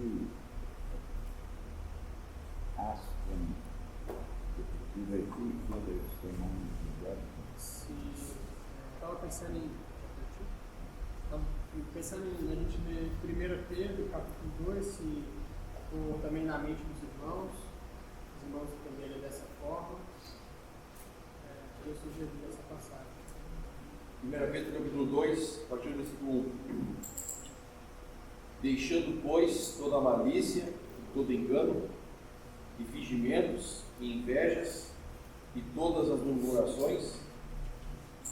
esse astro invertido sobre o sermão de Deus. Estava pensando em a gente ler 1 Pedro, capítulo 2, se for também na mente dos irmãos, os irmãos entenderem dessa forma. Eu sugeri essa passagem. 1 Pedro, capítulo 2, a partir do versículo 1. Deixando, pois, toda malícia, todo engano, e fingimentos, e invejas, e todas as murmurações,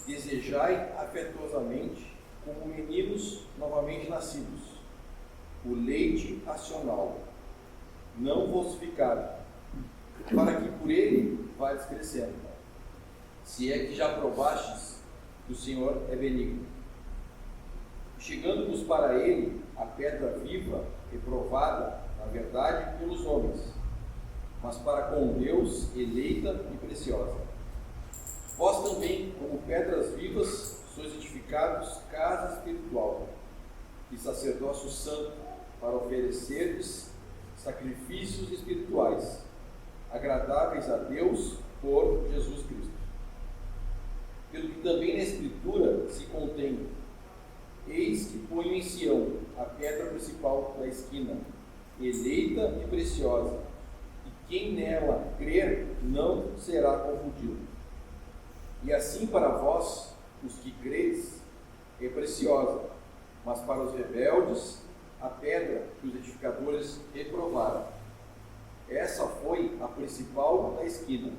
desejai afetuosamente, como meninos novamente nascidos, o leite racional, não falsificado, para que por ele vais crescendo, se é que já provastes que o Senhor é benigno. Chegando-vos para ele a pedra viva, reprovada, na verdade, pelos homens, mas para com Deus eleita e preciosa. Vós também, como pedras vivas, sois edificados casa espiritual e sacerdócio santo, para ofereceres sacrifícios espirituais, agradáveis a Deus por Jesus Cristo. Pelo que também na Escritura se contém: eis que ponho em Sião a pedra principal da esquina, eleita e preciosa, e quem nela crer não será confundido. E assim para vós, os que credes, é preciosa, mas para os rebeldes, a pedra que os edificadores reprovaram. Essa foi a principal da esquina,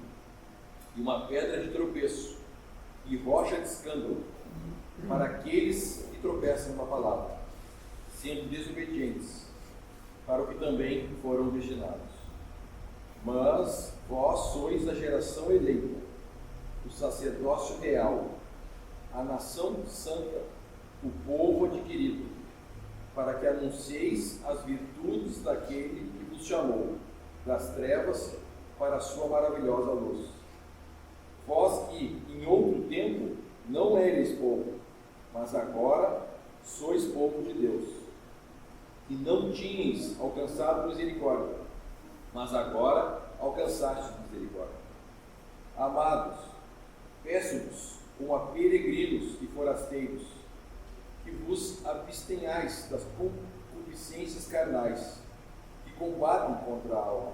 e uma pedra de tropeço, e rocha de escândalo, para aqueles que tropeçam na palavra, sendo desobedientes, para o que também foram destinados. Mas vós sois a geração eleita, o sacerdócio real, a nação santa, o povo adquirido, para que anuncieis as virtudes daquele que vos chamou das trevas para a sua maravilhosa luz. Vós que, em outro tempo, não eres povo, mas agora sois povo de Deus, e não tinhas alcançado misericórdia, mas agora alcançastes misericórdia. Amados, peço-vos, como a peregrinos e forasteiros, que vos abstenhais das concupiscências carnais, que combatem contra a alma,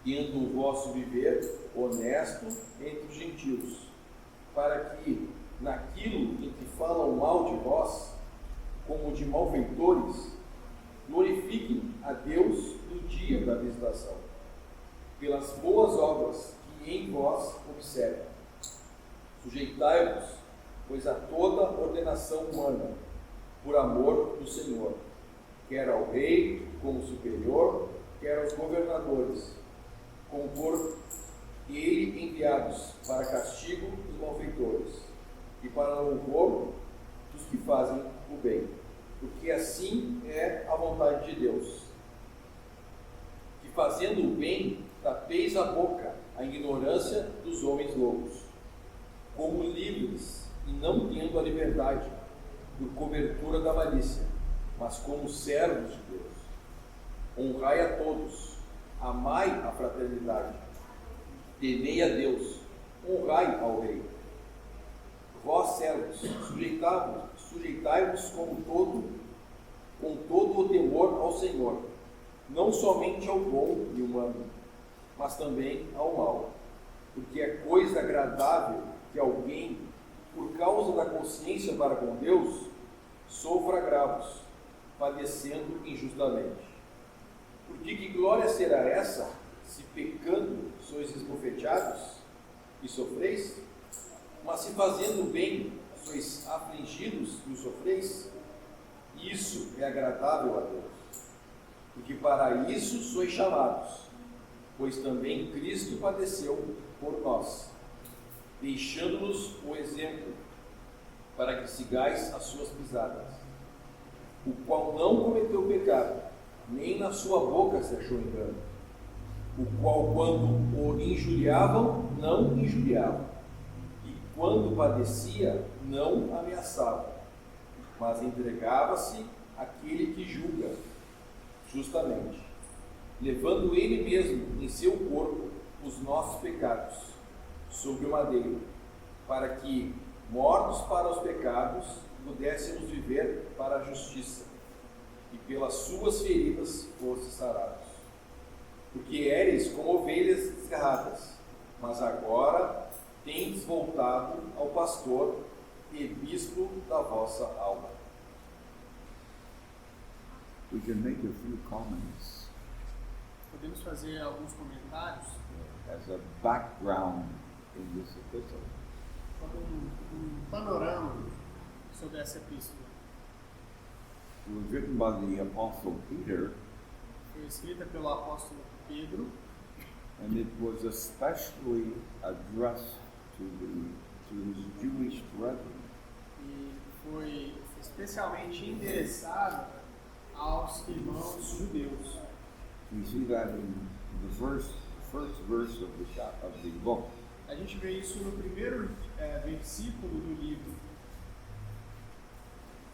tendo o vosso viver honesto entre os gentios, para que, naquilo em que falam mal de vós, como de malfeitores, glorifiquem a Deus no dia da visitação, pelas boas obras que em vós observam. Sujeitai-vos, pois, a toda ordenação humana, por amor do Senhor, quer ao rei como superior, quer aos governadores, como por ele enviados para castigo dos malfeitores e para louvor dos que fazem o bem, porque assim é a vontade de Deus. Que fazendo o bem, tapeis a boca à ignorância dos homens loucos, como livres e não tendo a liberdade por cobertura da malícia, mas como servos de Deus. Honrai a todos, amai a fraternidade, temei a Deus, honrai ao rei. Vós, servos, sujeitai-vos com todo o temor ao Senhor, não somente ao bom e humano, mas também ao mal, porque é coisa agradável que alguém, por causa da consciência para com Deus, sofra agravos, padecendo injustamente. Porque que glória será essa, se pecando sois esbofeteados e sofreis? Mas se fazendo bem sois afligidos e o sofreis? Isso é agradável a Deus. Porque para isso sois chamados, pois também Cristo padeceu por nós, deixando-nos o exemplo, para que sigais as suas pisadas, o qual não cometeu pecado, nem na sua boca se achou engano, o qual, quando o injuriavam, não injuriava, e quando padecia, não ameaçava, mas entregava-se àquele que julga, justamente, levando ele mesmo em seu corpo os nossos pecados sobre o madeiro, para que, mortos para os pecados, pudéssemos viver para a justiça, e pelas suas feridas fosse sarados. Porque éreis como ovelhas desgarradas, mas agora tendes voltado ao pastor e bispo da vossa alma. We can make a few comments Podemos fazer alguns comentários as a background in this epistle. como um panorama sobre essa epístola. It was written by the Apostle Peter, Foi escrita pelo apóstolo Pedro and it was especially addressed to his Jewish brethren. e foi especialmente endereçada aos irmãos judeus. We see that in the first verse of the book. A gente vê isso no primeiro versículo do livro.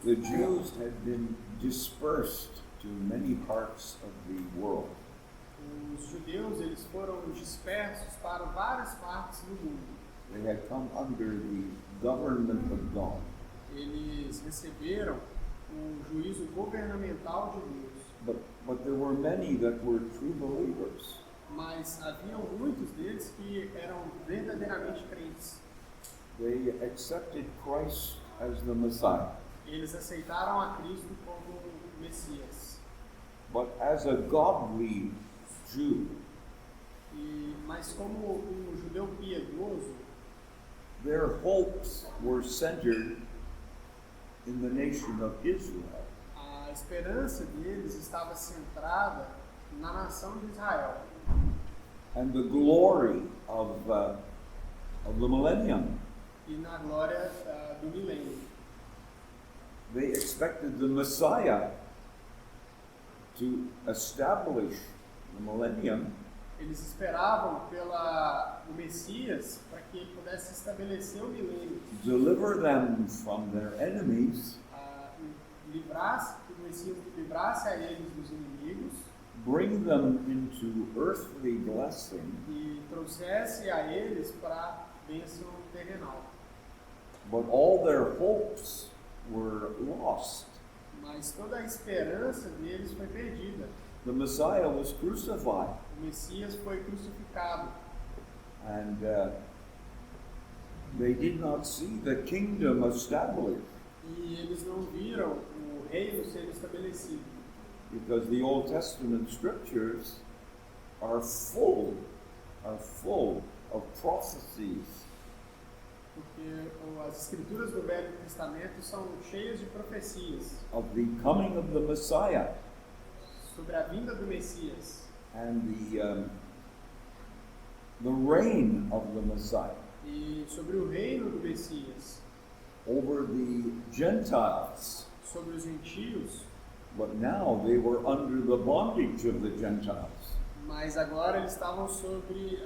The Jews had been dispersed to many parts of the world. Os judeus eles foram dispersos para várias partes do mundo. They had come under the government of God. Eles receberam o juízo governamental de Deus, But there were many that were true believers. mas haviam muitos deles que eram verdadeiramente crentes. They accepted Christ as the Messiah. Eles aceitaram a Cristo como Messias. But as a godly Jew, Mas como um judeu piedoso, their hopes were centered in the nation of Israel. a esperança deles estava centrada na nação de Israel. And the glory of the millennium. E na glória do milênio. They expected the Messiah to establish the millennium, Eles esperavam o Messias para que ele pudesse estabelecer o milênio, deliver them from their enemies, que o Messias livrasse a eles dos inimigos bring them into earthly blessing, e trouxesse a eles para a bênção terrenal. but all their hopes were lost. Mas toda a esperança deles foi perdida. The Messiah was crucified, O Messias foi crucificado and they did not see the kingdom established, e eles não viram o reino ser estabelecido. because the Old Testament scriptures are full of prophecies Porque as escrituras do Velho Testamento são cheias de profecias of the coming of the Messiah sobre a vinda do Messias and the reign of the Messiah e sobre o reino do Messias, over the Gentiles. sobre os gentios, But now they were under the bondage of the Gentiles. mas agora eles estavam sobre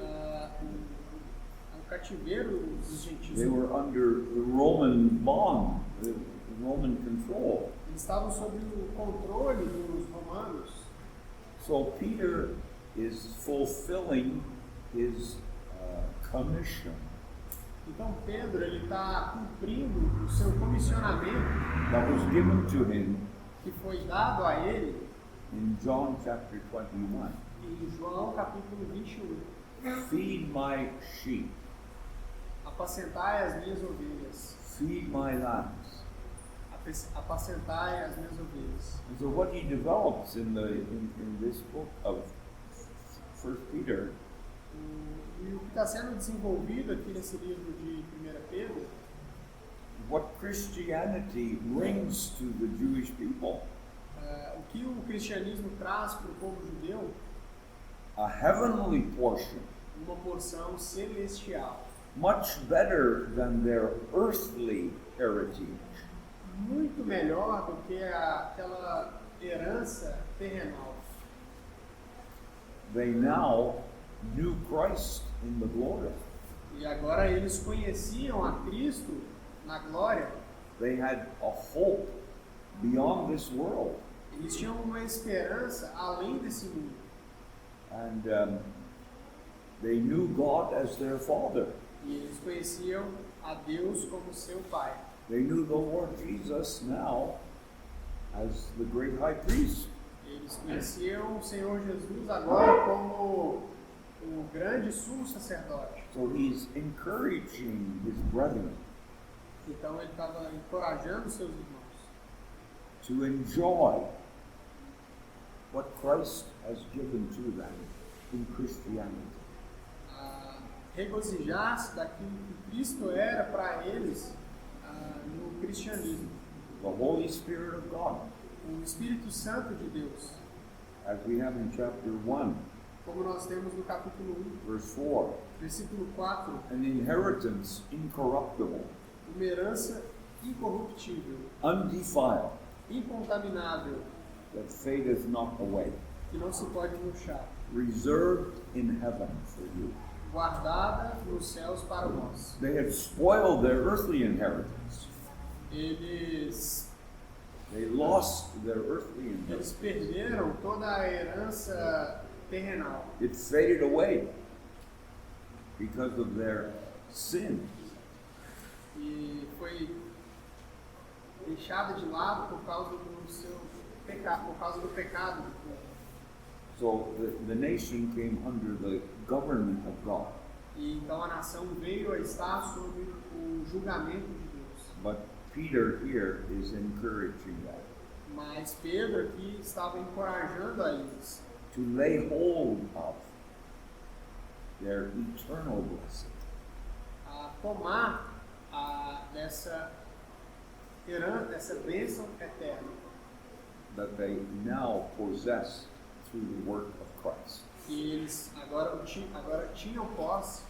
o cativeiro dos gentios. They were under the Roman bond, the Roman control. Eles estavam sob o controle dos romanos. So Peter is fulfilling his commission Então Pedro ele está cumprindo o seu comissionamento that was given to him que foi dado a ele in John chapter 21. em João capítulo 21. Feed my sheep, Apacentai as minhas ovelhas. feed my lambs. Apacentai as minhas ovelhas. And so what he develops in this book of 1 Peter E o que está sendo desenvolvido aqui nesse livro de 1 Pedro, what Christianity brings to the Jewish people. o que o cristianismo traz para o povo judeu, A heavenly portion, uma porção celestial, much better than their earthly heritage. muito melhor do que aquela herança terrenal. They now knew Christ in the glory. E agora eles conheciam a Cristo na glória. They had a hope beyond this world. Eles tinham uma esperança além desse mundo. And they knew God as their Father. E eles conheciam a Deus como seu Pai. They knew the Lord Jesus now as the great high priest. Eles conheciam o Senhor Jesus agora como o grande sumo sacerdote. So he's encouraging his brethren Então ele estava encorajando seus irmãos to enjoy what Christ has given to them in Christianity. a regozijar-se daquilo que Cristo era para eles no cristianismo. The Holy Spirit of God, O Espírito Santo de Deus, as we have in chapter 1, como nós temos no capítulo 1, verse 4, versículo 4, an inheritance incorruptible, uma herança incorruptível, undefiled, incontaminável, that fadeth not away, que não se pode murchar, reserved in heaven for you. guardada nos céus para nós. They had spoiled their earthly inheritance. They lost their earthly Eles inheritance. perderam toda a herança terrenal. It faded away because of their sin. E foi deixada de lado por causa do seu pecado, por causa do pecado do povo. So the nation came under the government of God. E então a nação veio a estar sob o julgamento de Deus. But Peter here is encouraging that. Mas Pedro aqui estava encorajando a eles To lay hold of their eternal blessing. a tomar dessa herança, dessa bênção eterna That they now possess through the work of Christ. que eles agora tinham posse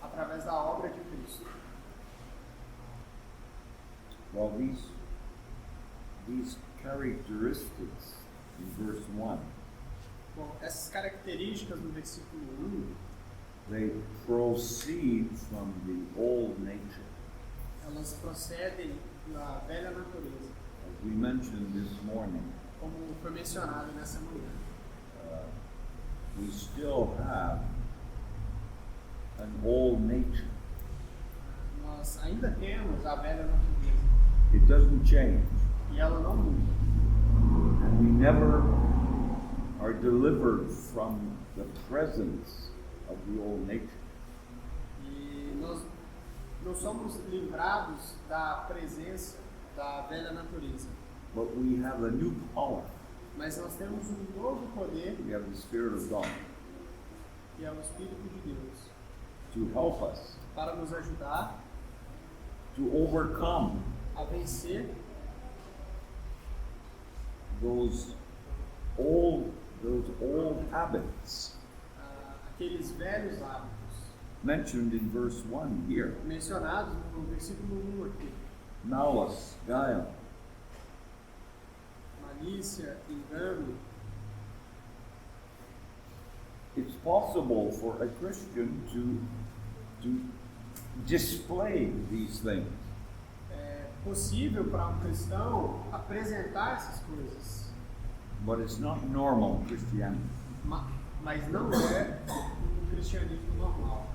através da obra de Cristo. Well, these characteristics in verse 1, Bom, essas características no versículo 1, they proceed from the old nature. elas procedem da velha natureza, As we mentioned this morning, como foi mencionado nessa manhã. we still have an old nature. Nós ainda temos a velha natureza It doesn't change. e ela não muda. And we never are delivered from the presence of the old nature. E nós não somos livrados da presença da velha natureza, But we have a new power. mas nós temos um novo poder, We have the Spirit of God que é o Espírito de Deus, to help us para nos ajudar to overcome a vencer those old habits aqueles velhos hábitos mentioned in verse 1 here. mencionados no versículo 1 aqui. Malice, guile, Malícia, engano. it's possible for a Christian to display these things. É possível para um cristão apresentar essas coisas, But it's not normal Christianity. mas não é um cristianismo normal.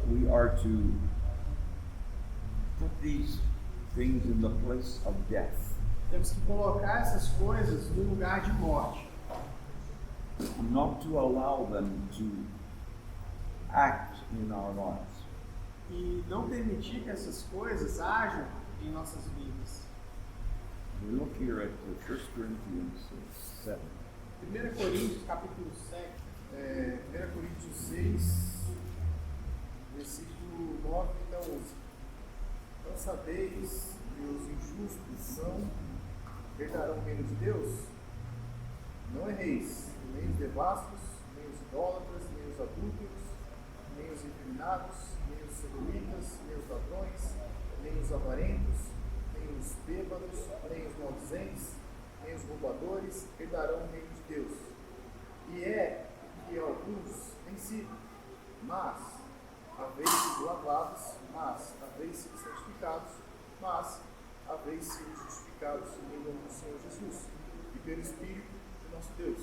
We are to put these things in the place of death. Temos que colocar essas coisas no lugar de morte, Not to allow them to act in our lives. e não permitir que essas coisas ajam em nossas vidas. We look here at 1 Corinthians 7. 1 Coríntios, capítulo 7, 1 Coríntios 6, versículo 9 a 11. Não sabeis que os injustos herdarão o reino de Deus? Não erreis, nem os devassos, nem os idólatras, nem os adúlteros, nem os efeminados, nem os sodomitas, nem os ladrões, nem os avarentos, nem os bêbados, nem os maldizentes, nem os roubadores herdarão o reino de Deus. E é que alguns têm sido, mas haveis sido lavados, mas haveis sido santificados, mas haveis sido justificados em nome do Senhor Jesus e pelo Espírito de nosso Deus.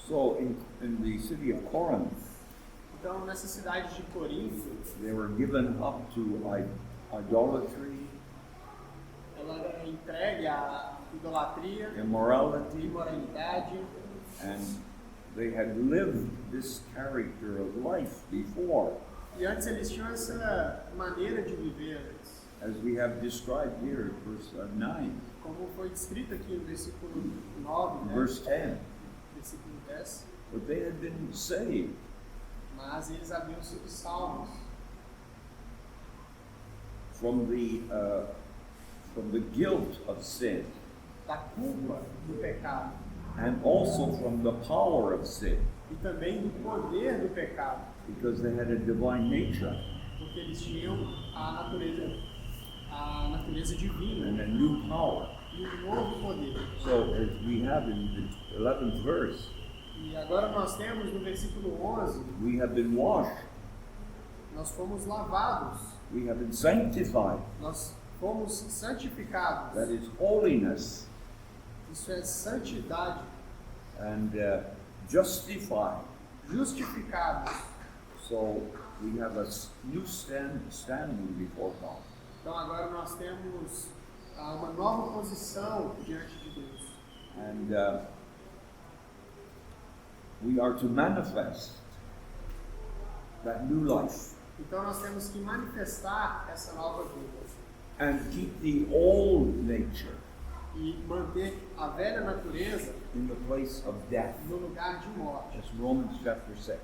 So in the city of Corinth, Então, nessa cidade de Corinto, they were given up to idolatry, ela era entregue à idolatria, immorality, imoralidade, and they had lived this character of life before, e antes eles tinham essa maneira de viver, as we have described here, verse 9, como foi descrito aqui no versículo 9, né? verse 10. Versículo 10, But they had been saved mas eles haviam sido salvos from the guilt of sin, da culpa do pecado and also from the power of sin, e também do poder do pecado, because they had a divine nature porque eles tinham a natureza divina and a new power. e um novo poder. So, as we have in the 11th verse, E agora nós temos no versículo 11, we have been washed, nós fomos lavados, we have been sanctified. nós fomos santificados. That is holiness, Isso é santidade, and justified. justificados. So we have a new standing before God. Então agora nós temos uma nova posição diante de Deus. And we are to manifest that new life Então nós temos que manifestar essa nova vida and keep the old nature e manter a velha natureza in the place of death. no lugar de morte. That's Romans chapter 6.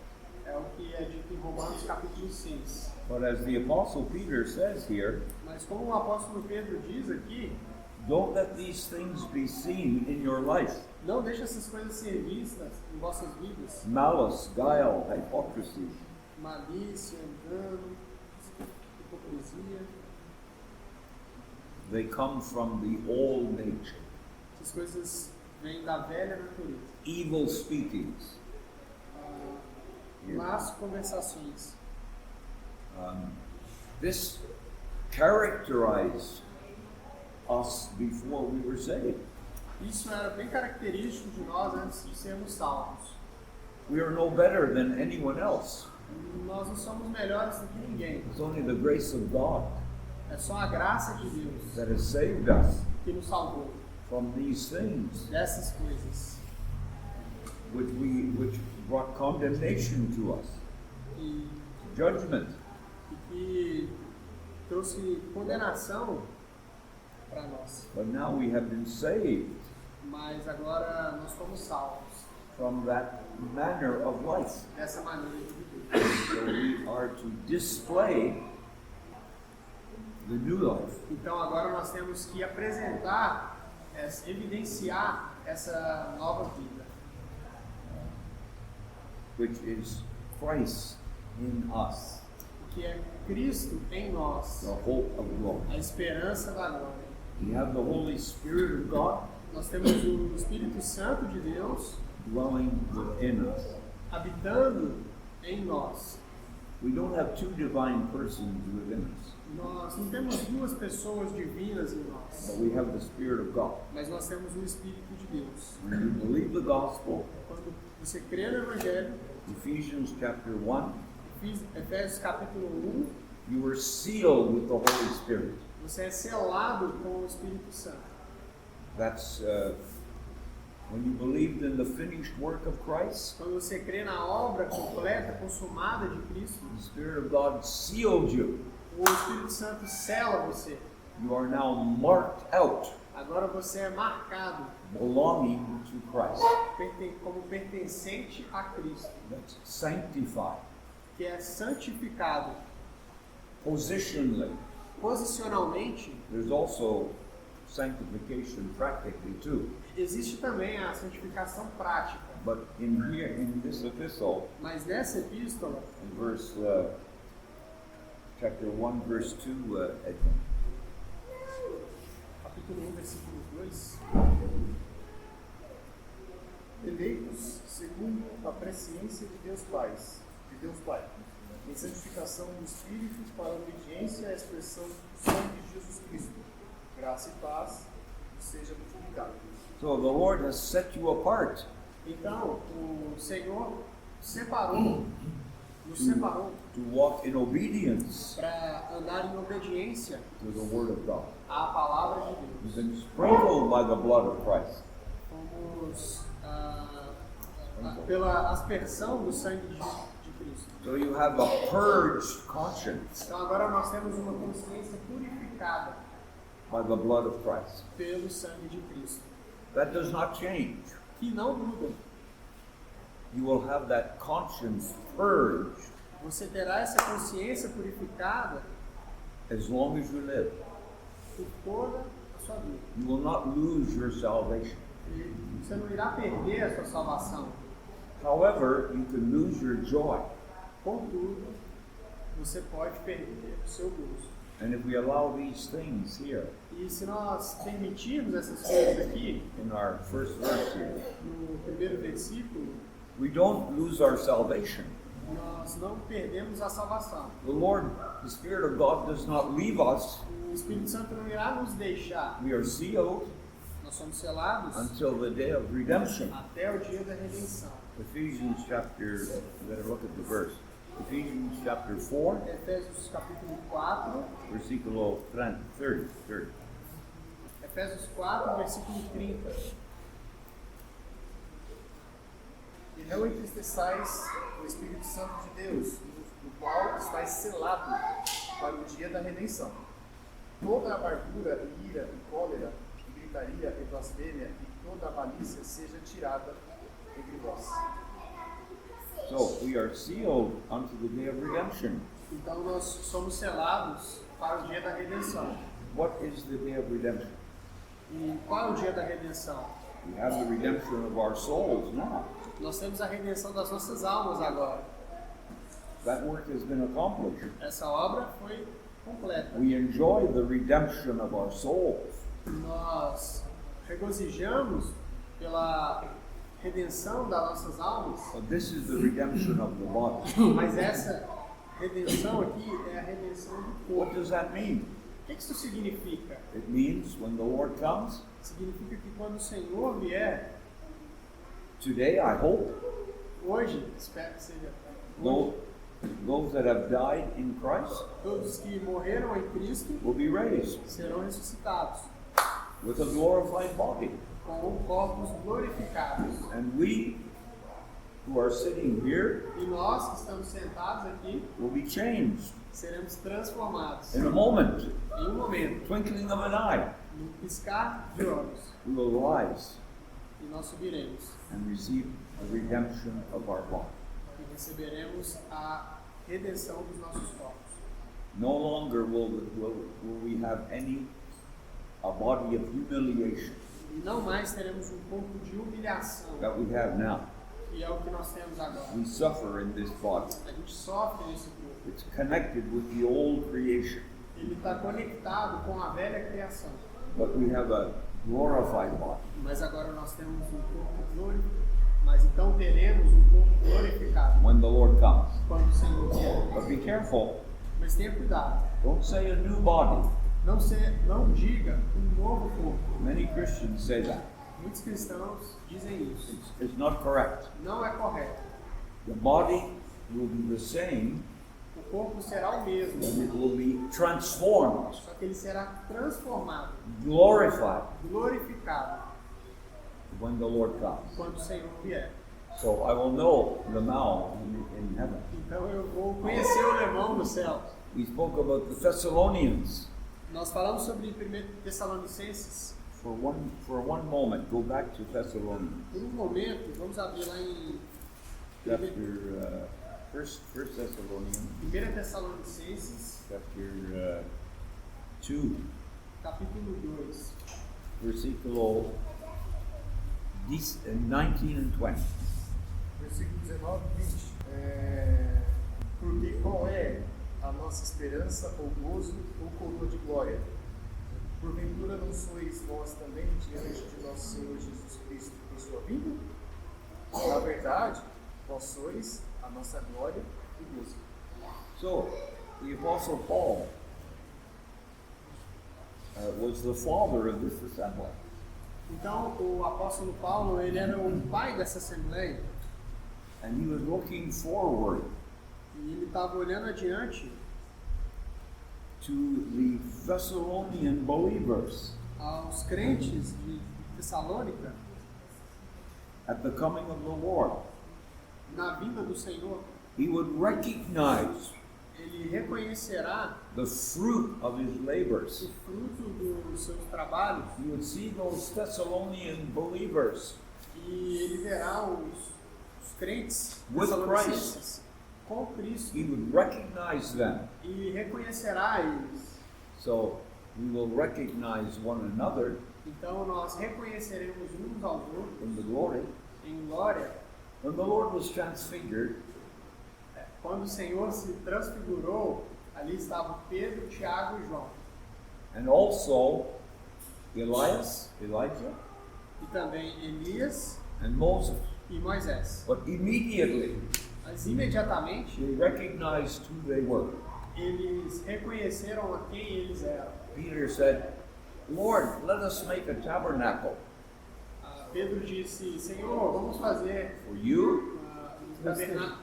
É o que é dito em Romanos capítulo 6. But as the Apostle Peter says here, Mas como o apóstolo Pedro diz aqui, don't let these things be seen in your life. não deixe essas coisas ser vistas em vossas vidas. Malice, guile, hypocrisy, Malícia, engano, hipocrisia. they come from the old nature. Essas coisas vêm da velha natureza. Evil speakings, Más conversações. this characterized us before we were saved. Isso era bem característico de nós antes de sermos salvos. We are no better than anyone else. Nós não somos melhores do que ninguém. It's only the grace of God É só a graça de Deus that has saved us que nos salvou from these things dessas coisas. which brought condemnation to us, E judgment. que trouxe condenação para nós. But now we have been saved Mas agora nós fomos salvos from that manner of life. dessa maneira de viver. So we are to display the new life, Então agora nós temos que apresentar, evidenciar essa nova vida, which is Christ in us, que é Cristo em nós, the hope of glory. a esperança da glória. We have the Holy Spirit of God Nós temos o Espírito Santo de Deus dwelling within us. habitando em nós. We don't have two divine persons within us, Nós não temos duas pessoas divinas em nós, but we have the Spirit of God. mas nós temos o Espírito de Deus. When you believe the gospel, Quando você crê no Evangelho, Ephesians chapter 1, Efésios capítulo 1, you were sealed with the Holy Spirit. você é selado com o Espírito Santo. That's when you believed in the finished work of Christ, Quando você crê na obra completa, consumada de Cristo, the Spirit of God sealed you. o Espírito Santo sela você. You are now marked out, Agora você é marcado belonging to Christ. como pertencente a Cristo, That's sanctified. que é santificado. Positionally, Posicionalmente, there's also sanctification practically too. existe também a santificação prática. But in this epistle, Mas nessa epístola, in verse chapter 1, verse 2, Edmund, capítulo 1, versículo 2, Eleitos segundo a presciência de Deus Pai, em santificação do Espírito para a obediência à expressão do sangue de Jesus Cristo. Graça e paz seja multiplicado. So the Lord has set you apart Então, o Senhor nos separou to walk in obedience para andar em obediência to the Word of God. à palavra de You've Deus. been sprinkled by the blood of Christ. Fomos pela aspersão do sangue de Cristo. So you have a purged conscience Então agora nós temos uma consciência purificada by the blood of Christ. pelo sangue de Cristo, That does not change. que não muda. You will have that conscience purged Você terá essa consciência purificada as long as you live. por toda a sua vida. You will not lose your salvation. E você não irá perder a sua salvação. However, you can lose your joy. Contudo, você pode perder o seu gozo. And if we allow these things here E se nós permitirmos essas coisas aqui, in our first verse here, no primeiro versículo, we don't lose our salvation. nós não perdemos a salvação. The Lord, the Spirit of God does not leave us. O Espírito Santo não irá nos deixar. We are sealed Nós somos selados until the day of redemption. até o dia da redenção. Ephesians chapter, you better look at the verse. Ephesians chapter 4, Efésios capítulo 4, versículo 30. Efésios 4, versículo 30. E não entristeçais o Espírito Santo de Deus, no qual estáis selado para o dia da redenção. Toda amargura, e ira, e cólera, e gritaria, e blasfêmia, e toda a malícia seja tirada entre vós. So we are sealed unto the day of redemption. Então nós somos selados para o dia da redenção. What is the day of redemption? E qual é o dia da redenção? We have the redemption of our souls now. Nós temos a redenção das nossas almas agora. That work has been accomplished. Essa obra foi completa. We enjoy the redemption of our souls. Nós regozijamos pela redenção das nossas almas, But this is the redemption of the body. mas essa redenção aqui é a redenção do What corpo. does that mean? O que isso significa? It means when the Lord comes, Significa que quando o Senhor vier, today I hope, hoje, espero que seja those, hoje, those that have died in Christ todos que morreram em Cristo will be raised serão ressuscitados with a glorified body. com corpos glorificados. And we who are sitting here E nós que estamos sentados aqui will be changed seremos transformados in a moment, em um momento, twinkling of an eye. no piscar de olhos, We will rise e nós subiremos and receive the redemption of our body. e receberemos a redenção dos nossos corpos. No longer will we have a body of humiliation E não mais teremos um corpo de humilhação, that we have now. que é o que nós temos agora. We suffer in this body. A gente sofre nesse corpo. It's connected with the old creation, Ele está conectado com a velha criação. but we have a glorified body. Mas agora nós temos um corpo glorificado. Mas então teremos um corpo glorificado When the Lord comes. quando o Senhor vier. But be careful, Mas tenha cuidado. don't say a new body. Não diga um novo corpo. Many Christians say that. Muitos cristãos dizem isso. It's not correct. Não é correto. The body will be the same, O corpo será o mesmo, but it will be transformed, só que ele será transformado, glorified glorificado when the Lord comes. quando o Senhor vier. So I will know the now in heaven. Então eu vou conhecer o alemão no céu. We spoke about the Thessalonians. Nós falamos sobre 1 Tessalonicenses. For one moment, go back to Thessalonians, Por um momento, vamos abrir lá em chapter First Thessalonians, 1 Tessalonicenses, chapter 2, capítulo 2, versículo 19 and 20. Versículo 19 e 20. Porque qual é a nossa esperança, ou gozo, ou coroa de glória? Porventura não sois vós também diante de nosso Senhor Jesus Cristo em sua vinda? Na verdade, vós sois a nossa glória e gozo. So, the Apostle Paul was the father of this assembly. Então, o apóstolo Paulo, ele era o pai dessa assembleia and he was looking forward e ele estava olhando adiante to the Thessalonian believers aos crentes de Tessalônica at the coming of the Lord. na vinda do Senhor. He would recognize Ele reconhecerá the fruit of his labors. o fruto dos seus trabalhos He would see those Thessalonian believers e ele verá os crentes With tessalonicenses com Cristo he would recognize them. e reconhecerá eles. So we will recognize one another Então nós reconheceremos uns aos outros in the glory. em glória. When the Lord was transfigured, Quando o Senhor se transfigurou, ali estavam Pedro, Tiago e João. and also Elias, Elijah, E também Elias and Moses. e Moisés. But immediately Mas imediatamente they recognized who they were. eles reconheceram a quem eles eram. Peter said, Lord, let us make a tabernacle Pedro disse: Senhor, vamos fazer for you, um tabernáculo,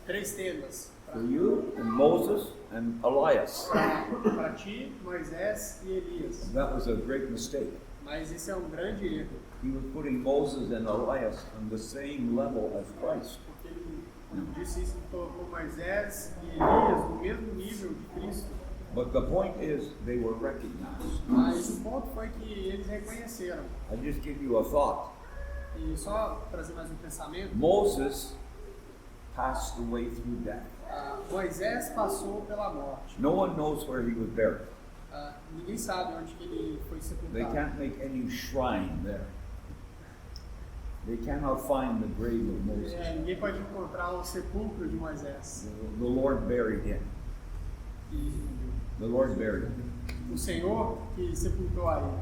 3 tendas for you and Moses and Elias. para ti, Moisés e Elias. That was a great mistake. Mas esse é um grande erro, He was putting Moses and Elias on the same level as Christ. porque ele, quando disse isso, ele colocou Moisés e Elias no mesmo nível de Cristo. But the point is, they were recognized. Mas o ponto foi que eles reconheceram. I just give you a thought. E só trazer mais um pensamento, Moses passed away through death. Moisés passou pela morte. No one knows where he was buried. Ninguém sabe onde que ele foi They sepultado. can't make any shrine there. They cannot find the grave of Moses. Ninguém pode encontrar o sepulcro de Moisés. The Lord buried him. E The Lord buried him. o Senhor que sepultou a ele.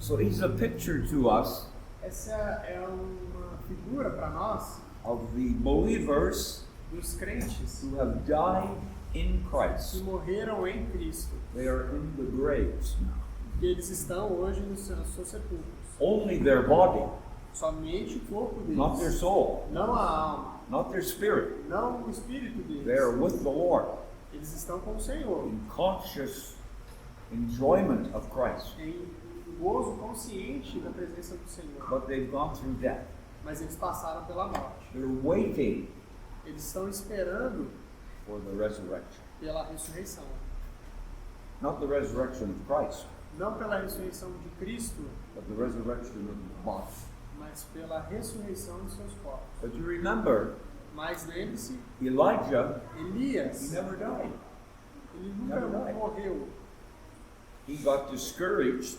So he's a picture to us Essa é uma figura para nós of the believers dos crentes who have died in que Christ. morreram em Cristo. They are in the graves now. E eles estão hoje nos seus sepulcros. Only their body, Somente o corpo deles. not their soul, Não a alma. not their spirit. Não o espírito deles. They are with the Lord Eles estão com o Senhor. in conscious enjoyment of Christ. Em gozo consciente da presença do Senhor. But they've gone through death. Mas eles passaram pela morte. They're waiting Eles estão esperando for the resurrection. pela ressurreição. Not the resurrection of Christ, Não pela ressurreição de Cristo, but the resurrection of the body. mas pela ressurreição de seus corpos. But you remember, Mas lembre-se, Elijah, he Elias, never died. ele nunca Never died. morreu. He got discouraged.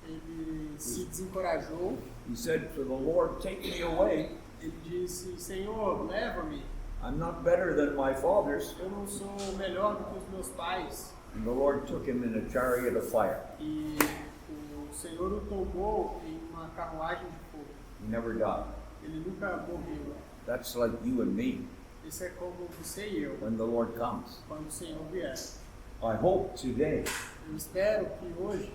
Ele se desencorajou. He said to the Lord, take me away. Ele disse: Senhor, leva-me. I'm not better than my fathers. Eu não sou melhor do que os meus pais. And the Lord took him in a chariot of fire. E o Senhor o tomou em uma carruagem de fogo. He never died. Ele nunca morreu. That's like you and me Isso é como você e eu, when the Lord comes. quando o Senhor vier. I hope today, Eu espero que hoje,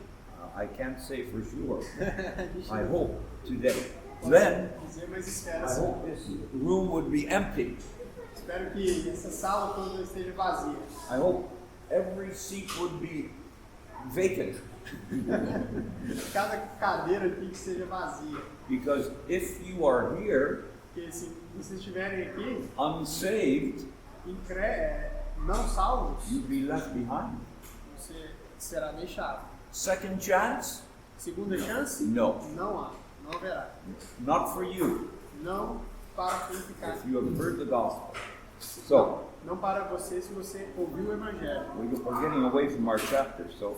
I can't say for sure, a gente I não hope today. possa Then, dizer, mas espero I sim. hope this room would be empty. Espero que essa sala toda esteja vazia. I hope every seat would be vacant. Cada cadeira aqui que seja vazia. Because if you are here Porque se vocês estiverem aqui, unsaved, não salvos, you'd be left behind. você será deixado. Second chance? Segunda chance? No. Não há. Não haverá. Not for you Não para quem ficar. if you have heard the gospel. So, Não para você se você ouviu o Evangelho. we're getting away from our chapter. So,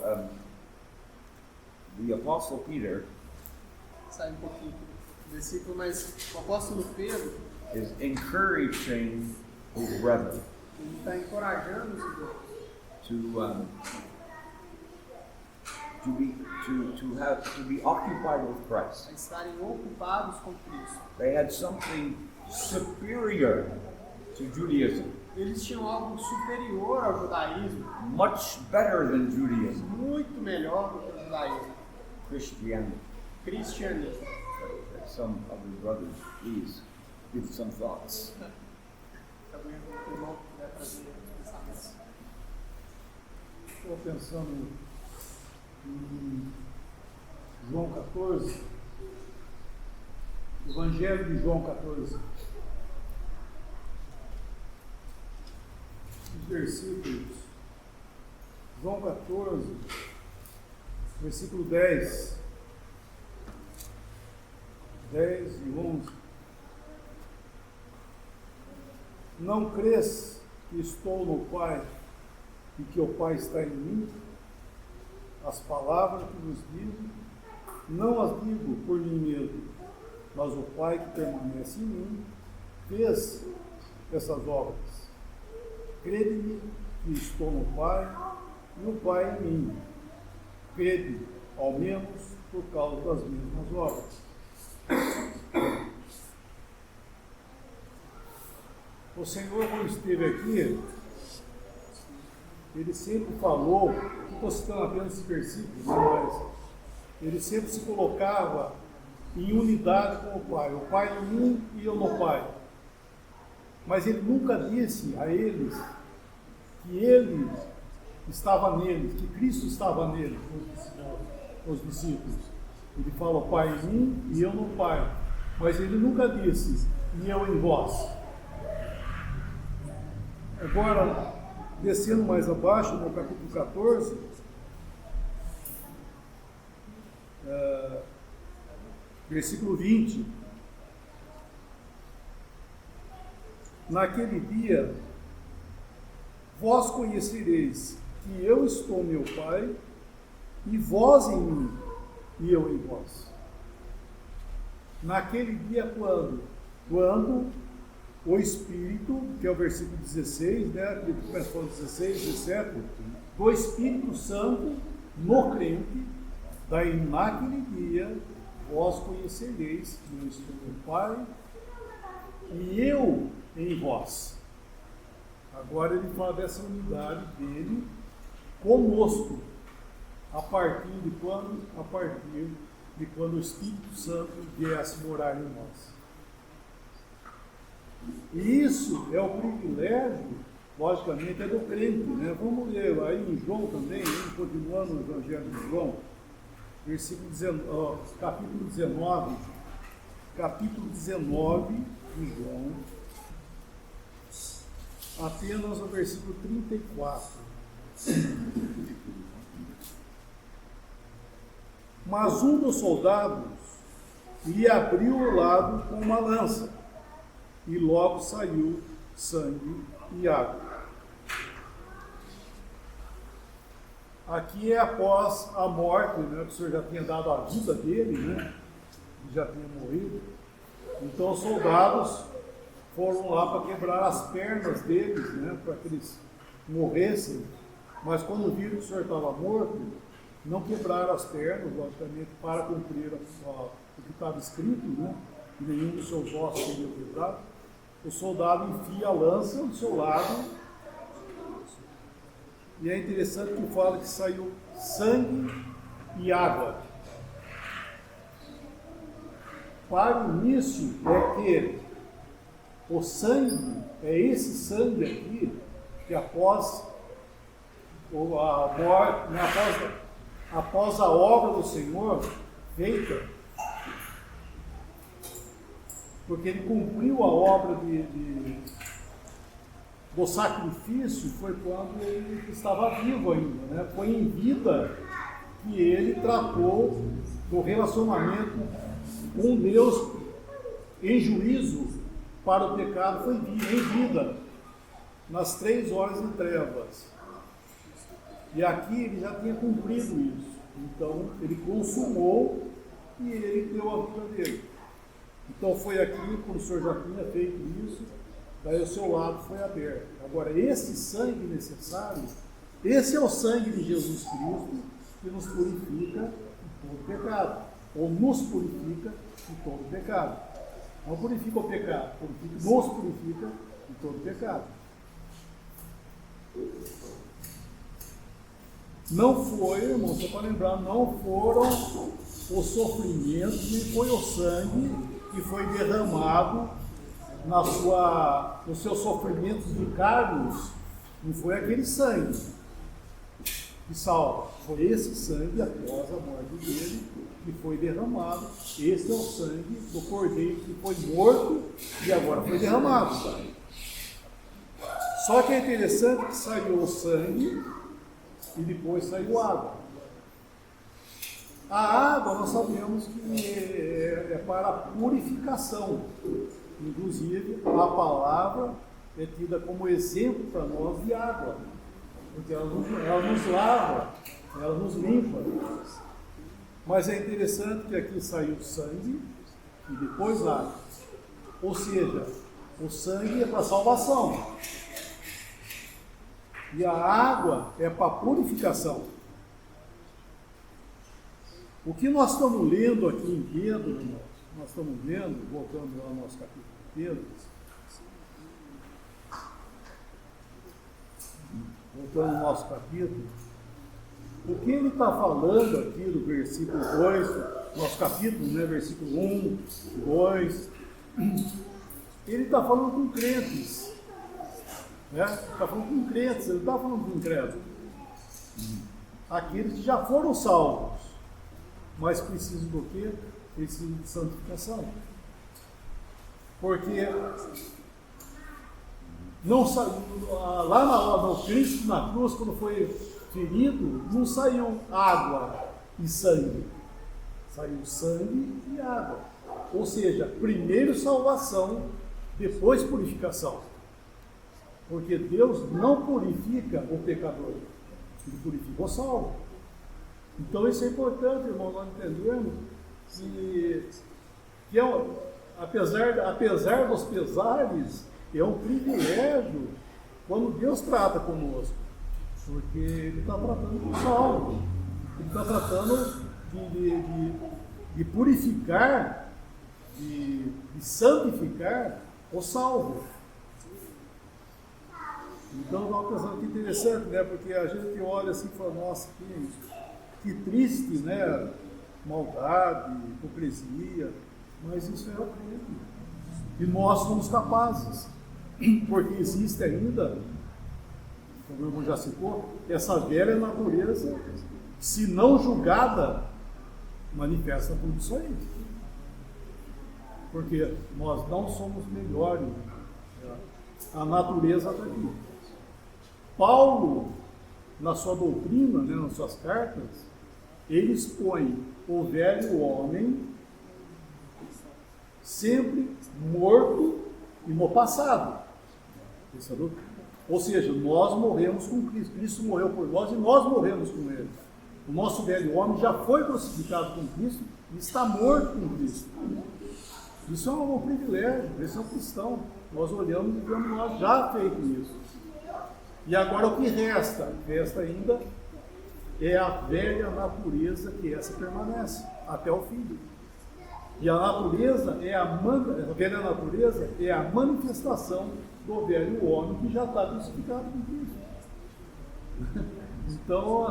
the Apostle Peter Sai um pouquinho do versículo, mas o apóstolo Pedro, is encouraging his brethren ele está encorajando os irmãos to be occupied with Christ. a estarem ocupados com Cristo. They had something superior to Judaism, Eles tinham algo superior ao judaísmo, much better than Judaism. muito melhor do que o judaísmo. Christianity. Cristianismo. Some of the brothers, please give some thoughts. Se alguém do irmão puder trazer os pensamentos. Estou pensando em João 14, Evangelho de João 14. Os versículos, João 14, versículo 10 e 11. Não crês que estou no Pai e que o Pai está em mim? As palavras que vos digo, não as digo por mim mesmo, mas o Pai que permanece em mim fez essas obras. Crede-me que estou no Pai e o Pai em mim. Crede, ao menos, por causa das mesmas obras. O Senhor, quando esteve aqui, ele sempre falou, eu estou citando apenas esse versículo, mas ele sempre se colocava em unidade com o Pai. O Pai em mim e eu no Pai. Mas ele nunca disse a eles que ele estava neles, que Cristo estava neles, os discípulos. Ele fala o Pai em mim e eu no Pai. Mas ele nunca disse, e eu em vós. Agora, descendo mais abaixo, no capítulo 14, versículo 20. Naquele dia, vós conhecereis que eu estou meu Pai, e vós em mim, e eu em vós. Naquele dia quando? Quando o Espírito, que é o versículo 16, né? Que começa falando 16, 17, do Espírito Santo no crente, daí naquele dia vós conhecereis que eu estou no Pai e eu em vós. Agora ele fala dessa unidade dele conosco, a partir de quando? A partir de quando o Espírito Santo viesse morar em nós. E isso é o privilégio, logicamente, é do crente, né? Vamos ler aí em João também, continuando no Evangelho de João, versículo 19, capítulo 19 de João, apenas o versículo 34. Mas um dos soldados lhe abriu o lado com uma lança, e logo saiu sangue e água. Aqui é após a morte, né, que o Senhor já tinha dado a vida dele, né, já tinha morrido. Então os soldados foram lá para quebrar as pernas deles, né, para que eles morressem. Mas quando viram que o Senhor estava morto, não quebraram as pernas, logicamente, para cumprir o que estava escrito, né, que nenhum dos seus ossos seria quebrado. O soldado enfia a lança do seu lado, e é interessante que fala que saiu sangue e água. Para o início é que o sangue, é esse sangue aqui, que após a morte, após a obra do Senhor feita, porque ele cumpriu a obra do sacrifício, foi quando ele estava vivo ainda, né? Foi em vida que ele tratou do relacionamento com Deus em juízo para o pecado, foi em vida, nas 3 horas de trevas. E aqui ele já tinha cumprido isso, então ele consumou e ele deu a vida dele. Então foi aqui, quando o Senhor já tinha feito isso, daí o seu lado foi aberto. Agora, esse sangue necessário, esse é o sangue de Jesus Cristo, que nos purifica de todo pecado, ou nos purifica de todo pecado. Não purifica o pecado, nos purifica de todo pecado. não foi, irmão, só para lembrar, não foram os sofrimentos, nem foi o sangue que foi derramado nos seus sofrimentos vicários, não foi aquele sangue que salva, foi esse sangue após a morte dele que foi derramado. Esse é o sangue do cordeiro que foi morto e agora foi derramado. Só que é interessante que saiu o sangue e depois saiu água. A água nós sabemos que é para a purificação. Inclusive, a palavra é tida como exemplo para nós de água, porque ela nos lava, ela nos limpa. Mas é interessante que aqui saiu sangue e depois água. Ou seja, o sangue é para salvação e a água é para purificação. O que nós estamos lendo aqui em Pedro, irmãos, nós estamos lendo, voltando lá ao nosso capítulo de Pedro, voltando ao nosso capítulo, o que ele está falando aqui do versículo 2, nosso capítulo, né, versículo 1, 2, ele está falando com crentes, né? Está falando com crentes, ele não está falando com incrédulos. Aqueles que já foram salvos, mas precisam do quê? Precisam de santificação. Porque não saiu, lá no Cristo na cruz, quando foi ferido, não saiu água e sangue, saiu sangue e água. Ou seja, primeiro salvação, depois purificação. Porque Deus não purifica o pecador, Ele purifica o salvo. Então isso é importante, irmão, nós entendermos que apesar dos pesares, é um privilégio quando Deus trata conosco, porque Ele está tratando com o salvo, Ele está tratando de purificar, de santificar o salvo. Então, nós pensamos que interessante, né? Porque a gente olha assim e fala, nossa, que triste, né? Maldade, hipocrisia, mas isso é o crente. E nós somos capazes, porque existe ainda, como o irmão já citou, essa velha natureza, se não julgada, manifesta tudo isso aí. Porque nós não somos melhores, a natureza está aqui. Paulo, na sua doutrina, né, nas suas cartas, ele expõe o velho homem sempre morto e no passado. Ou seja, nós morremos com Cristo. Cristo morreu por nós e nós morremos com Ele. O nosso velho homem já foi crucificado com Cristo e está morto com Cristo. Isso é um privilégio, esse é um cristão. Nós olhamos e vemos nós já feito isso. E agora o que resta? Resta ainda é a velha natureza, que essa permanece até o fim. E a natureza a velha natureza é a manifestação do velho homem que já está crucificado com Cristo. Então,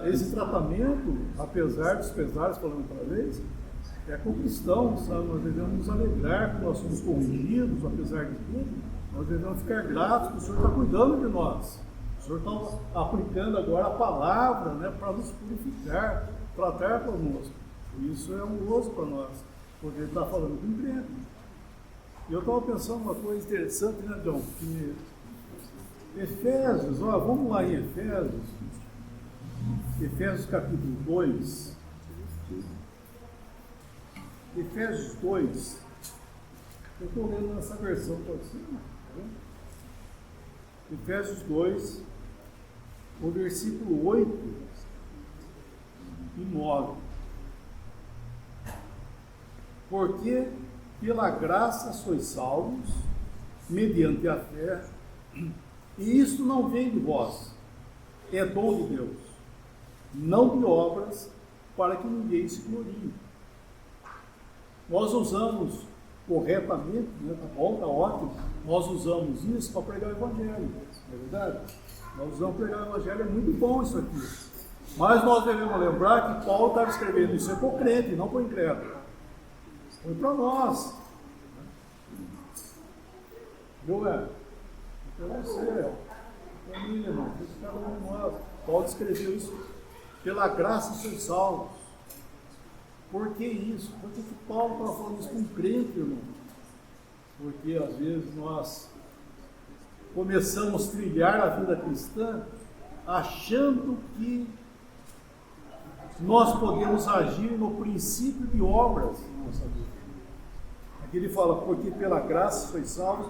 esse tratamento, apesar dos pesares, falando outra vez, é com cristãos, sabe? Nós devemos nos alegrar que nós somos corrigidos, apesar de tudo. Nós devemos ficar gratos que o Senhor está cuidando de nós. O Senhor está aplicando agora a palavra, né, para nos purificar, tratar conosco. Isso é um gozo para nós, porque Ele está falando com crente. E eu estava pensando uma coisa interessante, né, John? Que Efésios, vamos lá em Efésios capítulo 2. Efésios 2. Eu estou lendo nessa versão para você. Efésios 2, o versículo 8 e 9. Porque pela graça sois salvos, mediante a fé, e isto não vem de vós, é dom de Deus, não de obras, para que ninguém se glorie. Nós usamos corretamente, né? Tá bom, tá ótimo, nós usamos isso para pregar o Evangelho, não é verdade? Nós usamos pregar o Evangelho, é muito bom isso aqui. Mas nós devemos lembrar que Paulo estava escrevendo isso para o crente, não para o incrédulo. Foi para nós. Viu, é? Para você, para mim, irmão, para cada um de nós. Paulo escreveu isso. Pela graça sois salvos. Por que isso? Por que Paulo estava falando isso com um crente, irmão? Porque às vezes nós começamos a trilhar a vida cristã achando que nós podemos agir no princípio de obras na nossa vida. Aqui ele fala, porque pela graça sois salvos,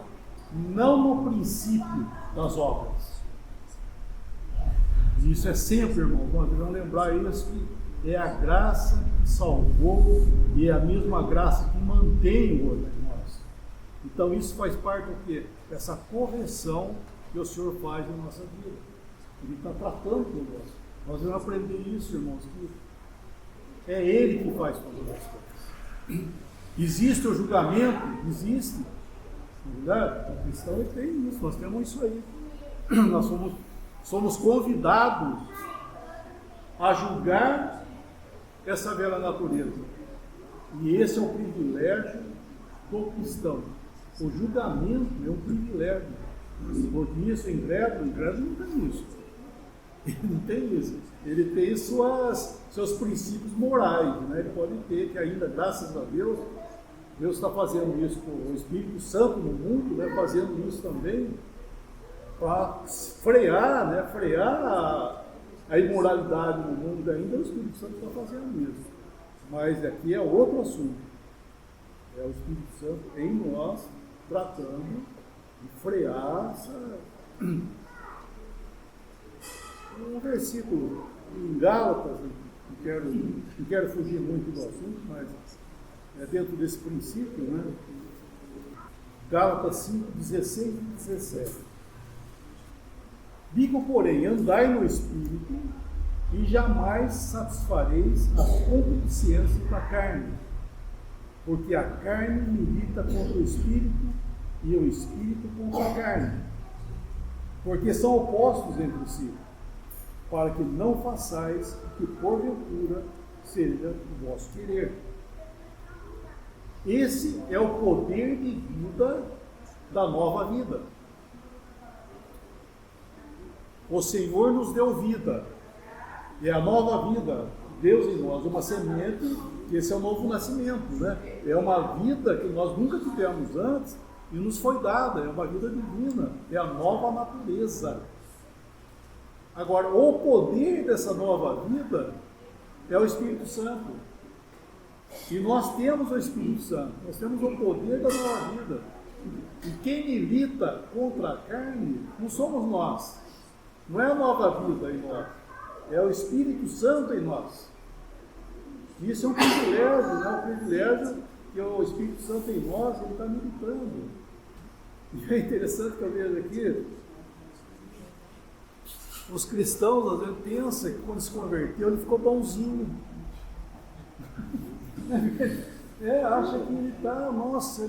não no princípio das obras. E isso é sempre, irmão, nós devemos lembrar isso, que é a graça que salvou e é a mesma graça que mantém o outro em nós. Então isso faz parte do quê? Essa correção que o Senhor faz na nossa vida. Ele está tratando conosco. Nós vamos aprender isso, irmãos, que é Ele que faz todas as coisas. Existe o julgamento? Existe. Não é verdade? O cristão ele tem isso, nós temos isso aí. Nós somos convidados a julgar essa velha natureza. E esse é o privilégio do cristão. O julgamento é um privilégio. Porque isso, o incrédulo não tem isso. Ele não tem isso. Ele tem seus princípios morais, né? Ele pode ter, que ainda, graças a Deus, Deus está fazendo isso com o Espírito Santo no mundo, né? Fazendo isso também para frear, né? Frear a imoralidade no mundo. Ainda o Espírito Santo está fazendo isso. Mas aqui é outro assunto. É o Espírito Santo em nós tratando de frear essa... Um versículo em Gálatas, não quero fugir muito do assunto, mas é dentro desse princípio, né? Gálatas 5, 16 e 17. Digo, porém, andai no Espírito e jamais satisfareis a concupiscência da carne, porque a carne milita contra o Espírito e o Espírito contra a carne, porque são opostos entre si, para que não façais o que porventura seja o vosso querer. Esse é o poder de vida da nova vida. O Senhor nos deu vida, é a nova vida, Deus em nós, uma semente, esse é o novo nascimento, né? É uma vida que nós nunca tivemos antes e nos foi dada, é uma vida divina, é a nova natureza. Agora, o poder dessa nova vida é o Espírito Santo. E nós temos o Espírito Santo, nós temos o poder da nova vida. E quem milita contra a carne não somos nós. Não é a nova vida em nós, é o Espírito Santo em nós. Isso é um privilégio, né? Um privilégio que o Espírito Santo em nós, ele está militando. E é interessante que eu vejo aqui, os cristãos às vezes pensam que quando se converteu ele ficou bonzinho. Acha que ele está, nossa,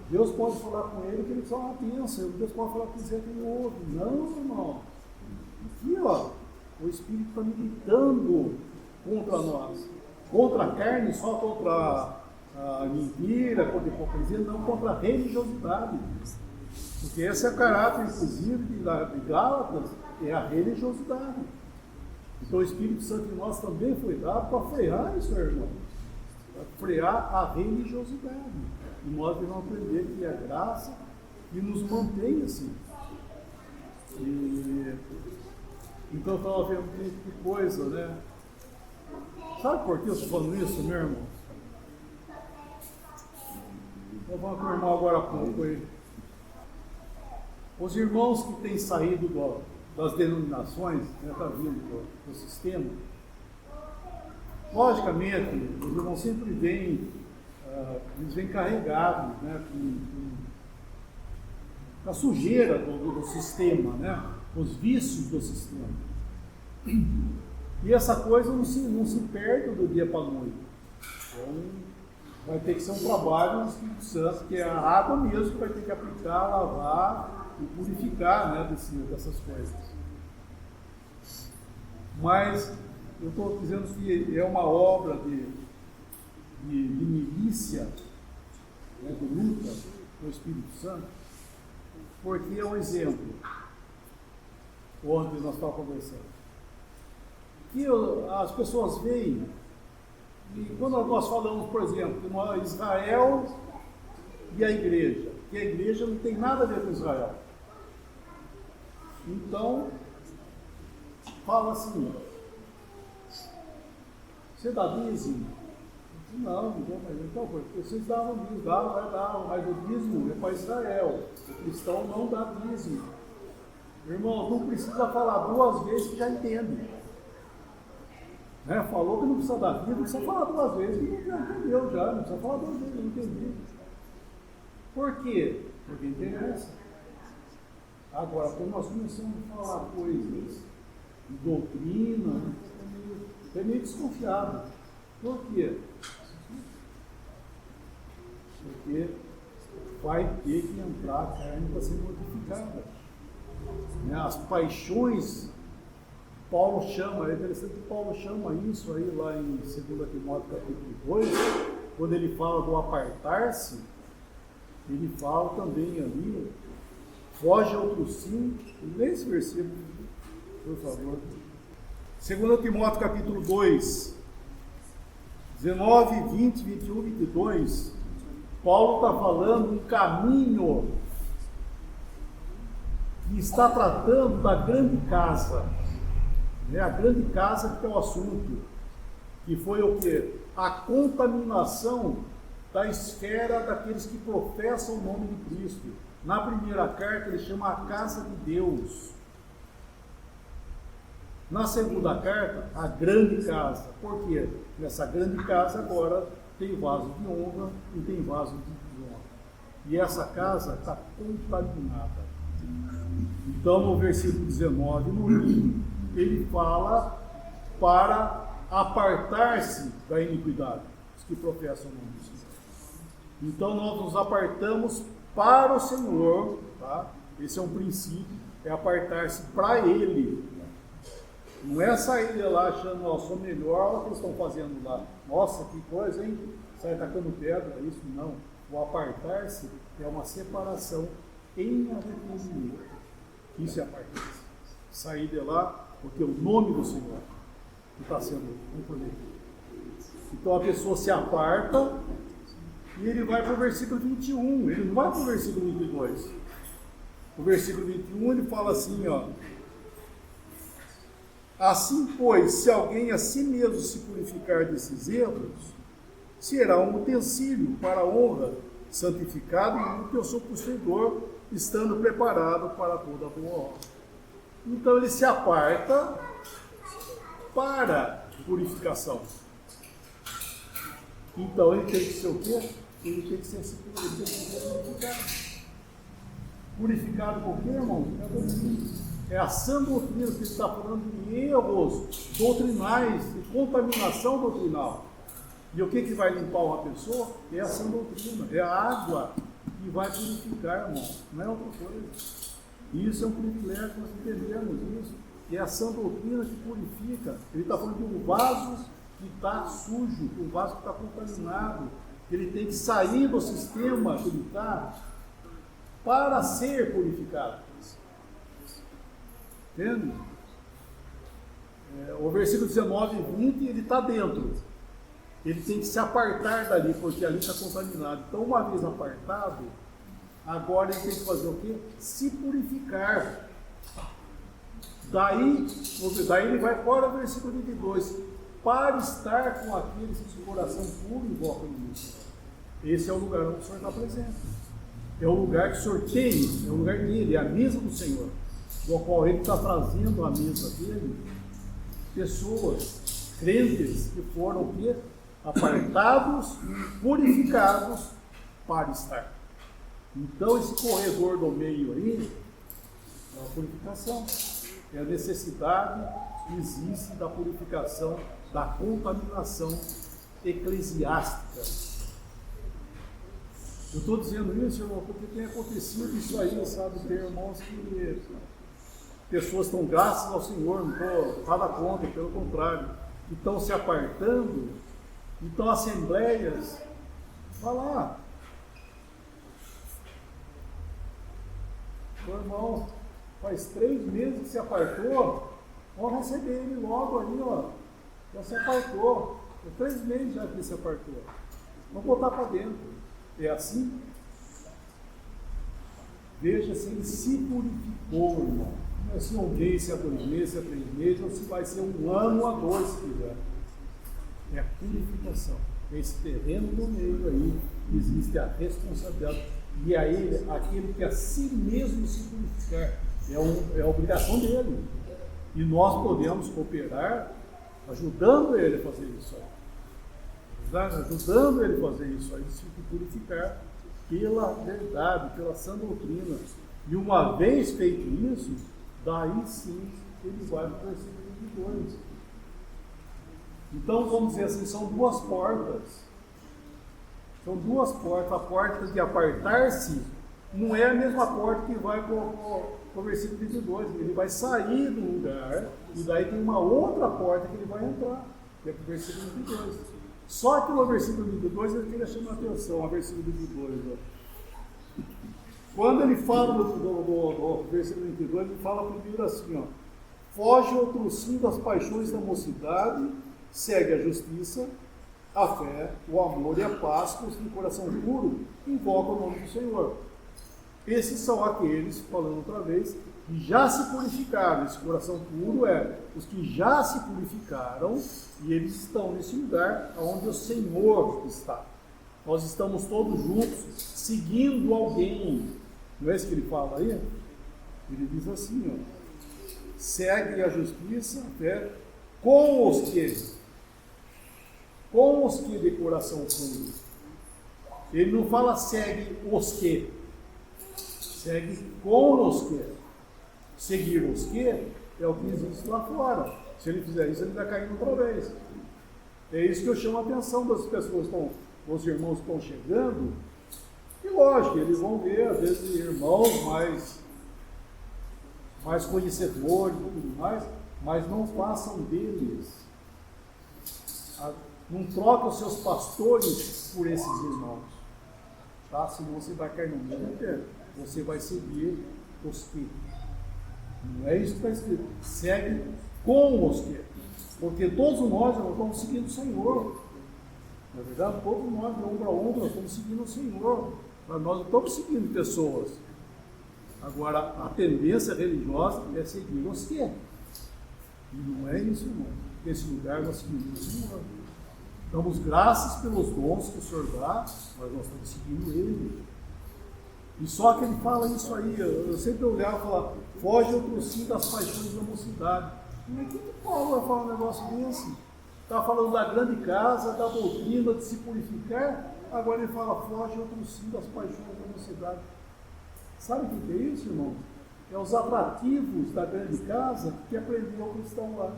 Deus pode falar com ele que ele só uma bênção, Deus pode falar com você que ele ouve. Não, irmão. Aqui, ó, o Espírito está militando contra nós. Contra a carne, só contra a mentira, contra a hipocrisia, não contra a religiosidade. Porque esse é o caráter, inclusive, de Gálatas, é a religiosidade. Então o Espírito Santo em nós também foi dado para frear isso, irmão. Para frear a religiosidade. E nós devemos aprender que é a graça que nos mantém assim. Então eu estava vendo que coisa, né? Sabe por que eu estou falando isso, meu irmão? Eu vou com o irmão agora há pouco aí. Os irmãos que têm saído das denominações, né, tá vindo do sistema, logicamente, os irmãos sempre vêm, eles vêm carregados, né, com a sujeira do sistema, né, os vícios do sistema. E essa coisa não se perde do dia para a noite. Então, vai ter que ser um trabalho do Espírito Santo, que é a água mesmo que vai ter que aplicar, lavar e purificar, né, dessas coisas. Mas eu estou dizendo que é uma obra de milícia, né, de luta com o Espírito Santo, porque é um exemplo, onde nós estávamos conversando, que as pessoas veem, e quando nós falamos, por exemplo, que Israel e a igreja, que a igreja não tem nada a ver com Israel. Então, fala assim, você dá dízimo? Não, mas então, vocês davam dízimo, davam, mas o dízimo é para Israel, o cristão não dá dízimo. Irmão, não precisa falar duas vezes que já entende. Né? Falou que não precisa dar dízimo, não precisa falar duas vezes, que já entendeu já, não precisa falar duas vezes, não entendi. Por quê? Porque interessa. Agora, quando nós começamos a falar coisas de doutrina, é meio desconfiado. Por quê? Porque vai ter que entrar a carne para ser mortificada. As paixões, Paulo chama, é interessante que Paulo chama isso aí lá em 2 Timóteo capítulo 2, quando ele fala do apartar-se, ele fala também ali, foge ao outro sim. Lê esse versículo, por favor. 2 Timóteo capítulo 2, 19, 20, 21, 22, Paulo está falando um caminho que está tratando da grande casa, né? A grande casa que é o assunto, que foi o quê? A contaminação da esfera daqueles que professam o nome de Cristo. Na primeira carta ele chama a casa de Deus. Na segunda carta, a grande casa. Por quê? Nessa grande casa agora tem vaso de honra e tem vaso de desonra. E essa casa está contaminada. Então, no versículo 19, no fim, ele fala para apartar-se da iniquidade, os que professam o nome do Senhor. Então, nós nos apartamos para o Senhor, tá? Esse é um princípio, é apartar-se para Ele. Não é sair lá achando, ó, sou melhor, olha o que eles estão fazendo lá. Nossa, que coisa, hein? Sai tacando pedra, isso não. O apartar-se é uma separação em arrependimento. Isso é apartar-se. Sair de lá, porque o nome do Senhor está sendo comprometido. Então a pessoa se aparta e ele vai para o versículo 21, ele não vai para o versículo 22. O versículo 21 ele fala assim, ó. Assim, pois, se alguém a si mesmo se purificar desses erros, será um utensílio para a honra, santificado e útil ao seu possuidor, estando preparado para toda a boa obra. Então ele se aparta para purificação. Então ele tem que ser o quê? Ele tem que ser purificado. Purificado por quê, irmão? É a sã doutrina que ele está falando de erros doutrinais, de contaminação doutrinal. E o que vai limpar uma pessoa? É a sã doutrina, é a água que vai purificar, irmão. Não é outra coisa. E isso é um privilégio, nós entendemos isso. E é a sã doutrina que purifica. Ele está falando de um vaso que está sujo, um vaso que está contaminado. Ele tem que sair do sistema que ele está para ser purificado. Entende? O versículo 19 e 20, ele está dentro. Ele tem que se apartar dali, porque ali está contaminado. Então, uma vez apartado, agora ele tem que fazer o quê? Se purificar. Daí ele vai para o versículo 22. Para estar com aqueles que de coração puro invocam isso. Esse é o lugar onde o Senhor está presente. É o lugar que o Senhor tem, é o lugar dele, é a mesa do Senhor, do qual ele está trazendo à mesa dele pessoas, crentes que foram o quê? Apartados, purificados para estar. Então esse corredor do meio aí é a purificação, é a necessidade que existe da purificação, da contaminação eclesiástica. Eu estou dizendo isso, irmão, porque tem acontecido isso aí, sabe? Tem irmãos que pessoas estão, graças ao Senhor, não estou nada contra, pelo contrário, que estão se apartando. Então, assembleias, vai lá. O irmão faz 3 meses que se apartou, vamos receber ele logo aí, ó. Já se apartou. 3 meses já que ele se apartou. Vamos botar para dentro. É assim? Veja se ele se purificou, irmão. Não é se um mês, se é 2 meses, se é 3 meses, ou se vai ser 1 ano ou 2, se quiser. É a purificação. Esse terreno do meio aí, existe a responsabilidade. E aí, aquele que a si mesmo se purificar, é a obrigação dele. E nós podemos cooperar ajudando ele a fazer isso aí. Ajudando ele a fazer isso aí, se purificar pela verdade, pela sã doutrina. E uma vez feito isso, daí sim ele vai para o versículo 22. Então, vamos dizer assim, são 2 portas. São 2 portas. A porta de apartar-se não é a mesma porta que vai para o versículo 22. Ele vai sair do lugar e daí tem uma outra porta que ele vai entrar, que é para o versículo 22. Só que no versículo 22 eu queria chamar a atenção, ao versículo 22. Ó. Quando ele fala do versículo 22, ele fala primeiro assim, ó: foge outro sim das paixões da mocidade, segue a justiça, a fé, o amor e a paz, com o coração puro, invoca o nome do Senhor. Esses são aqueles, falando outra vez, que já se purificaram. Esse coração puro é os que já se purificaram e eles estão nesse lugar onde o Senhor está. Nós estamos todos juntos, seguindo alguém. Não é isso que ele fala aí? Ele diz assim, ó: segue a justiça, a fé, com os que de coração puro. Ele não fala segue os que, segue com os que. Seguir os que é o que existe lá fora. Se ele fizer isso, ele vai cair outra vez. É isso que eu chamo a atenção das pessoas, os irmãos que estão chegando. E lógico, eles vão ver, às vezes, irmãos mais conhecedores e tudo mais, mas não façam deles. Não troquem os seus pastores por esses irmãos. Tá? Senão você vai cair no mesmo tempo. Você vai seguir os que. Não é isso que está escrito. Segue com os que. Porque todos nós estamos seguindo o Senhor. Na verdade, todos nós, de ombro a ombro, nós estamos seguindo o Senhor. Mas nós não estamos seguindo pessoas. Agora, a tendência religiosa é seguir os que. E não é isso, irmão. Nesse lugar nós seguimos o Senhor. Damos graças pelos dons que o Senhor dá, mas nós estamos seguindo Ele. E só que ele fala isso aí, eu sempre olhava e falava: foge outro sim das paixões da mocidade. Mas que Paulo vai falar um negócio desse? Está falando da grande casa, da doutrina de se purificar, agora ele fala: foge outro sim das paixões da mocidade. Sabe o que é isso, irmão? É os atrativos da grande casa que aprendeu o cristão lá.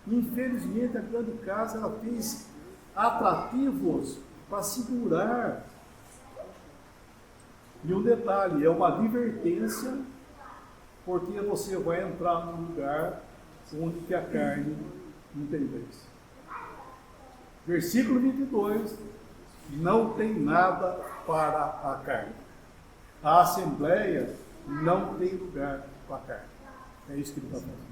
Infelizmente, a grande casa ela fez atrativos para segurar. E um detalhe, é uma advertência, porque você vai entrar num lugar onde que a carne não tem vez. Versículo 22, não tem nada para a carne. A assembleia não tem lugar para a carne. É isso que ele está falando.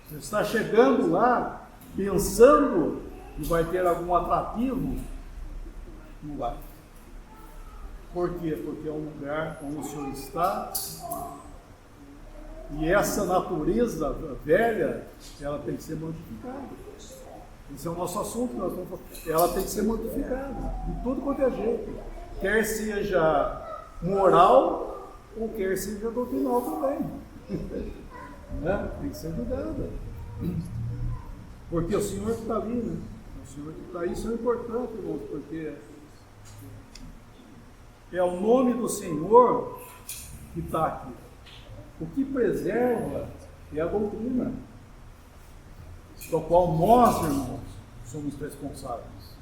Você está chegando lá, pensando que vai ter algum atrativo, não vai. Por quê? Porque é um lugar onde o Senhor está, e essa natureza velha, ela tem que ser modificada. Esse é o nosso assunto, nós vamos falar. Ela tem que ser modificada, de tudo quanto é jeito. Quer seja moral, ou quer seja doutrinal também. Né? Tem que ser mudada. Porque o Senhor que está ali, né? O Senhor que está aí, isso é importante, irmãos, porque é o nome do Senhor que está aqui. O que preserva é a doutrina, do qual nós, irmãos, somos responsáveis.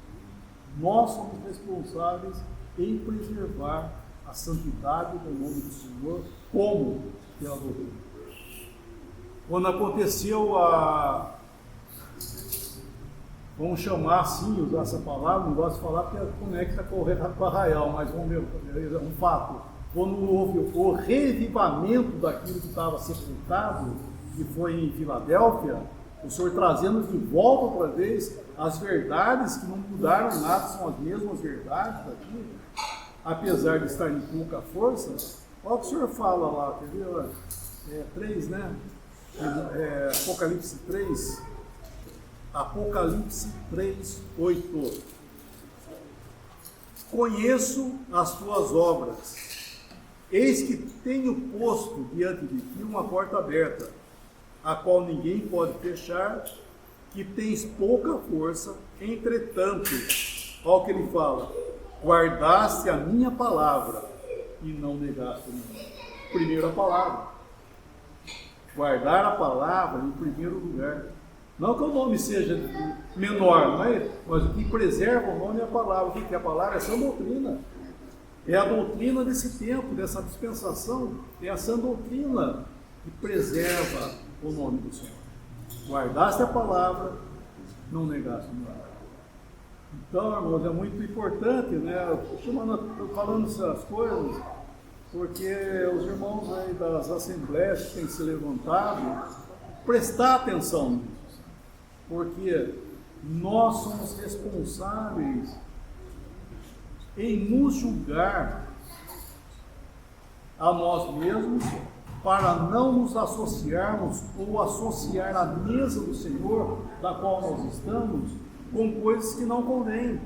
Nós somos responsáveis em preservar a santidade do nome do Senhor. Como? aquela doutrina. Quando aconteceu a, vamos chamar assim, usar essa palavra, não gosto de falar porque conecta com o arraial, mas vamos ver, é um fato. Quando houve o revivamento daquilo que estava sepultado, que foi em Filadélfia, o Senhor trazendo de volta outra vez as verdades que não mudaram nada, são as mesmas verdades daqui, apesar de estar em pouca força. Olha o que o Senhor fala lá, quer ver? 3, né? Apocalipse 3. Apocalipse 3, 8. Conheço as tuas obras. Eis que tenho posto diante de ti uma porta aberta, a qual ninguém pode fechar, que tens pouca força, entretanto, olha o que ele fala, guardaste a minha palavra e não negaste a minha. Primeiro a palavra. Guardar a palavra em primeiro lugar. Não que o nome seja menor, mas o que preserva o nome é a palavra. O que é a palavra? Essa doutrina. É a doutrina desse tempo, dessa dispensação, é essa doutrina que preserva o nome do Senhor. Guardaste a palavra, não negaste o nome. Então, irmãos, é muito importante, né? Estou falando essas coisas porque os irmãos aí das assembleias que têm se levantado, prestar atenção nisso, porque nós somos responsáveis em nos julgar a nós mesmos para não nos associarmos ou associar a mesa do Senhor, da qual nós estamos, com coisas que não convêm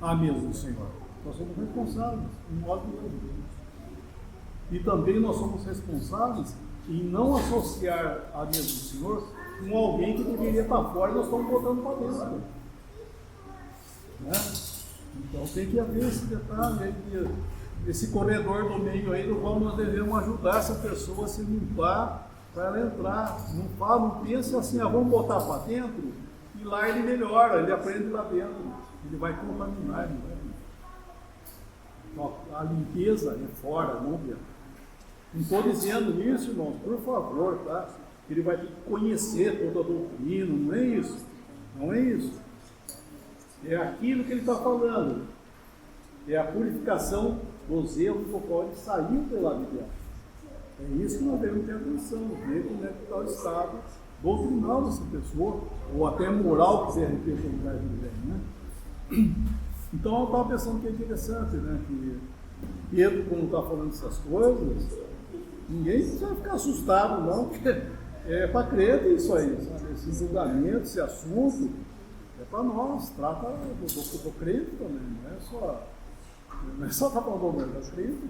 à mesa do Senhor. Nós somos responsáveis em nós mesmos. E também nós somos responsáveis em não associar a mesa do Senhor com alguém que deveria estar fora e nós estamos botando para dentro. Né? Então tem que haver esse detalhe aí, esse corredor do meio aí, do qual nós devemos ajudar essa pessoa a se limpar para ela entrar. Não pense assim, vamos botar para dentro e lá ele melhora, ele aprende lá dentro, ele vai contaminar, ele vai. Então, a limpeza é fora, não dentro. Não estou dizendo isso, irmãos, por favor, tá? Ele vai ter que conhecer toda a doutrina, não é isso? Não é isso. É aquilo que ele está falando. É a purificação dos erros do qual ele saiu pela vida. É isso que nós devemos ter atenção, ver como é que está o estado doutrinal dessa pessoa, ou até moral que de repente ele vai viver, né? Então eu estava pensando que é interessante, né? Que Pedro, quando está falando essas coisas, ninguém precisa ficar assustado, não, porque é para crer isso aí, sabe? Esse julgamento, esse assunto, é para nós, trata do crente também, não é só estar falando do crente.